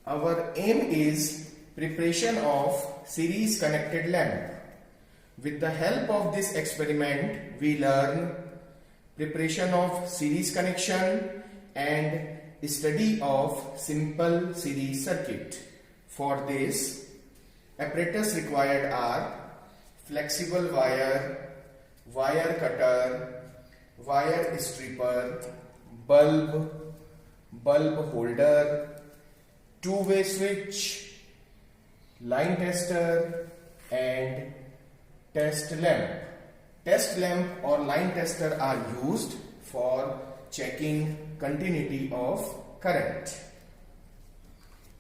Our aim is preparation of series connected lamp. With the help of this experiment, we learn preparation of series connection and study of simple series circuit. For this, apparatus required are flexible wire, wire cutter, wire stripper, bulb holder, two-way switch, line tester and test lamp. Test lamp or line tester are used for checking continuity of current.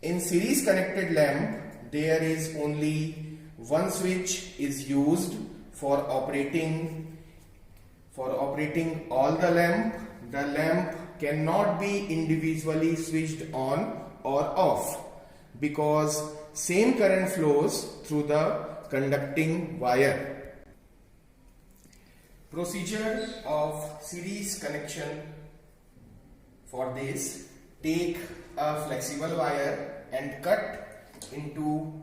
In series connected lamp, there is only one switch is used for operating all the lamp. The lamp cannot be individually switched on or off because same current flows through the conducting wire. Procedure of series connection. For this, take a flexible wire and cut into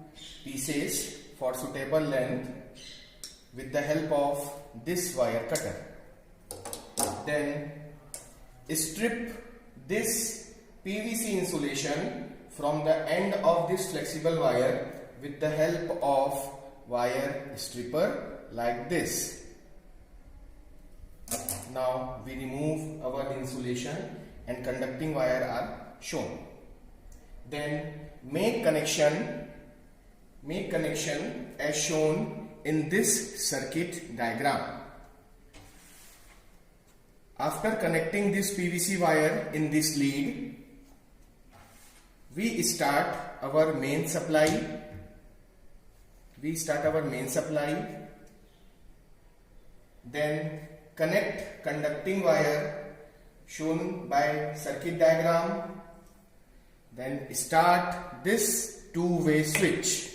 pieces for suitable length with the help of this wire cutter. Then strip this PVC insulation from the end of this flexible wire with the help of wire stripper like this. Now we remove our insulation and conducting wire are shown. Then make connection as shown in this circuit diagram. After connecting this PVC wire in this lead, we start our main supply. Then connect conducting wire shown by circuit diagram. Then start this two-way switch.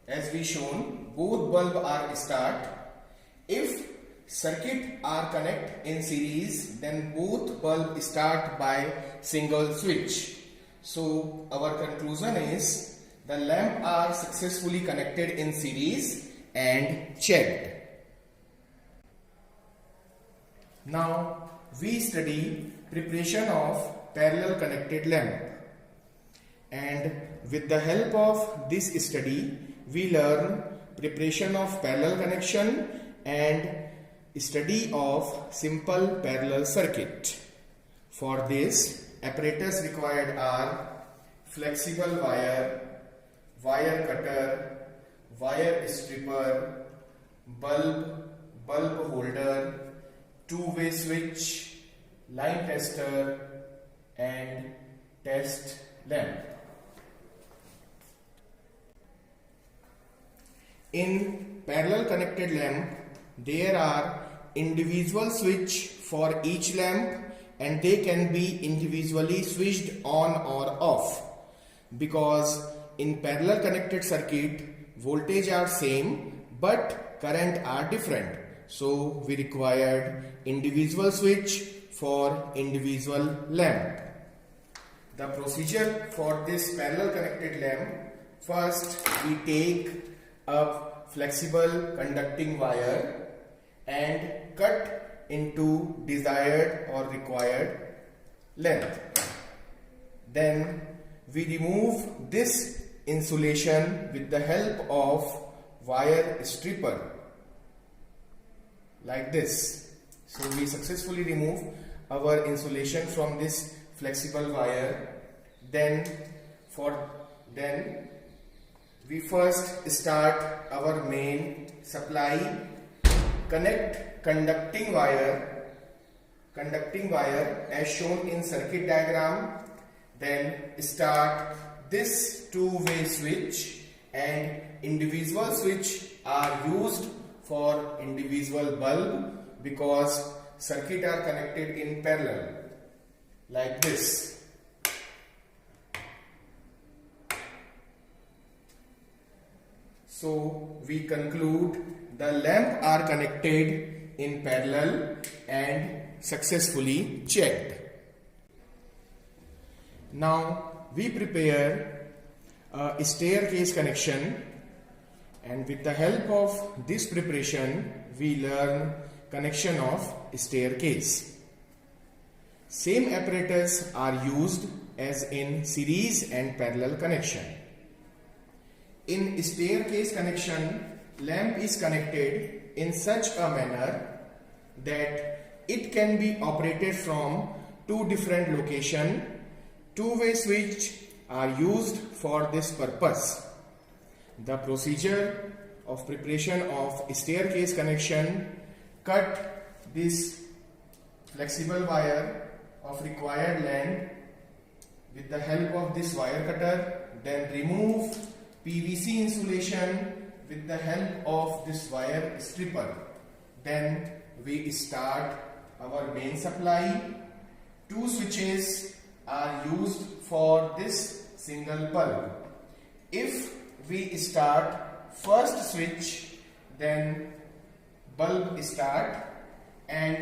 As we shown, both bulb are start. If circuit are connect in series, then both bulb start by single switch. So our conclusion is the lamp are successfully connected in series and checked. Now we study preparation of parallel connected lamp, and with the help of this study we learn preparation of parallel connection and study of simple parallel circuit. For this, apparatus required are flexible wire, wire cutter, wire stripper, bulb holder, two-way switch, line tester and test lamp. In parallel connected lamp, there are individual switch for each lamp and they can be individually switched on or off, because in parallel connected circuit voltage are same but current are different. So we required individual switch for individual lamp. The procedure for this parallel connected lamp: first we take a flexible conducting wire and cut into desired or required length. Then we remove this insulation with the help of wire stripper like this. So we successfully remove our insulation from this flexible wire. Then we first start our main supply. Connect conducting wire as shown in circuit diagram. Then start this two-way switch, and individual switch are used for individual bulb because circuit are connected in parallel like this. So we conclude the lamp are connected in parallel and successfully checked. Now we prepare a staircase connection, and with the help of this preparation we learn connection of staircase. Same apparatus are used as in series and parallel connection. In staircase connection, lamp is connected in such a manner that it can be operated from two different locations. Two-way switch are used for this purpose. The procedure of preparation of staircase connection: cut this flexible wire of required length with the help of this wire cutter, then remove PVC insulation with the help of this wire stripper. Then we start our main supply. Two switches are used for this single bulb. If we start first switch, then bulb start, and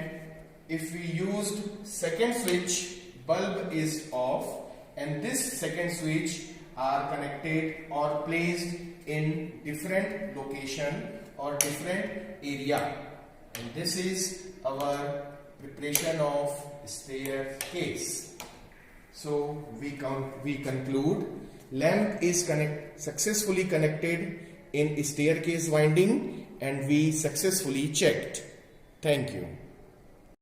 if we used second switch, bulb is off, and this second switch are connected or placed in different location or different area. And this is our preparation of staircase. So we conclude lamp is successfully connected in staircase winding, and we successfully checked. Thank you.